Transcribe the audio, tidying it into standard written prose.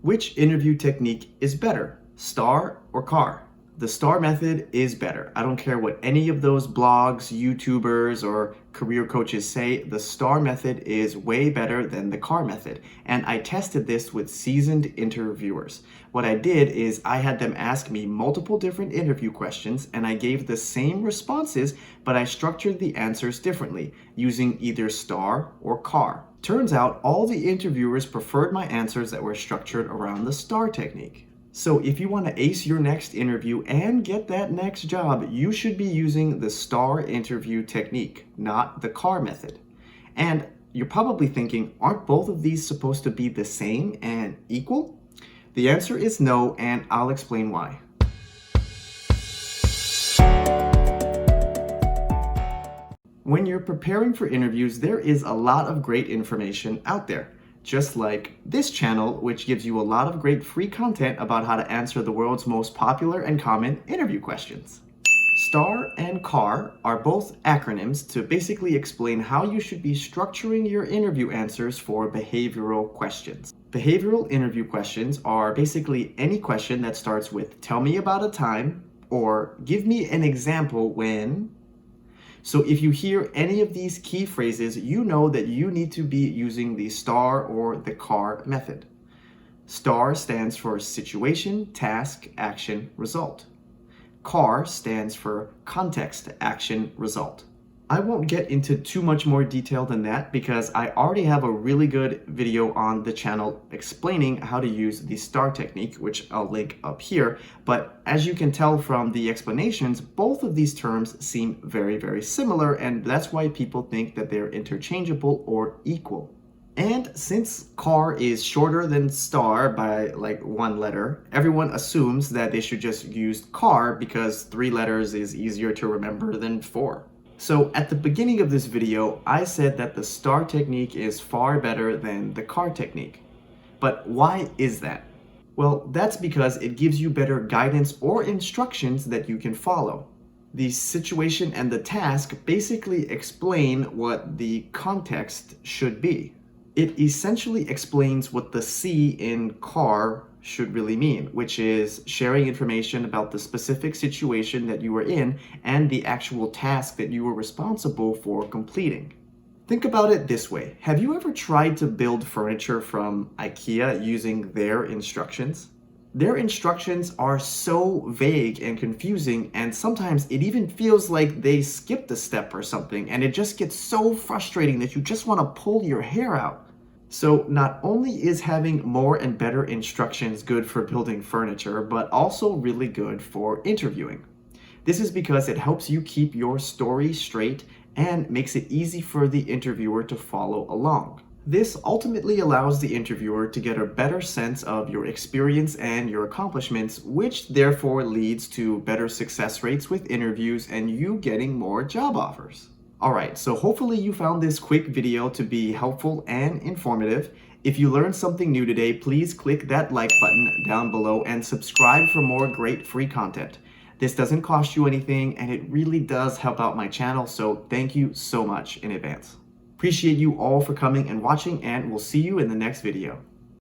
Which interview technique is better, S.T.A.R or C.A.R? The S.T.A.R method is better. I don't care what any of those blogs, YouTubers, or career coaches say, the S.T.A.R method is way better than the C.A.R method. And I tested this with seasoned interviewers. What I did is I had them ask me multiple different interview questions and I gave the same responses, but I structured the answers differently using either S.T.A.R or C.A.R. Turns out all the interviewers preferred my answers that were structured around the S.T.A.R technique. So if you want to ace your next interview and get that next job, you should be using the S.T.A.R interview technique, not the C.A.R method. And you're probably thinking, aren't both of these supposed to be the same and equal? The answer is no, and I'll explain why. When you're preparing for interviews, there is a lot of great information out there. Just like this channel, which gives you a lot of great free content about how to answer the world's most popular and common interview questions. S.T.A.R and C.A.R are both acronyms to basically explain how you should be structuring your interview answers for behavioral questions. Behavioral interview questions are basically any question that starts with "tell me about a time" or "give me an example when." So if you hear any of these key phrases, you know that you need to be using the S.T.A.R or the C.A.R method. S.T.A.R stands for situation, task, action, result. C.A.R stands for context, action, result. I won't get into too much more detail than that because I already have a really good video on the channel explaining how to use the S.T.A.R technique, which I'll link up here. But as you can tell from the explanations, both of these terms seem very, very similar, and that's why people think that they're interchangeable or equal. And since C.A.R is shorter than S.T.A.R by like one letter, everyone assumes that they should just use C.A.R because 3 letters is easier to remember than 4. So at the beginning of this video, I said that the S.T.A.R technique is far better than the C.A.R technique. But why is that? Well, that's because it gives you better guidance or instructions that you can follow. The situation and the task basically explain what the context should be. It essentially explains what the C in C.A.R should really mean, which is sharing information about the specific situation that you were in and the actual task that you were responsible for completing. Think about it this way. Have you ever tried to build furniture from IKEA using their instructions? Their instructions are so vague and confusing, and sometimes it even feels like they skipped a step or something, and it just gets so frustrating that you just want to pull your hair out. So not only is having more and better instructions good for building furniture, but also really good for interviewing. This is because it helps you keep your story straight and makes it easy for the interviewer to follow along. This ultimately allows the interviewer to get a better sense of your experience and your accomplishments, which therefore leads to better success rates with interviews and you getting more job offers. Alright, so hopefully you found this quick video to be helpful and informative. If you learned something new today, please click that like button down below and subscribe for more great free content. This doesn't cost you anything and it really does help out my channel, so thank you so much in advance. Appreciate you all for coming and watching, and we'll see you in the next video.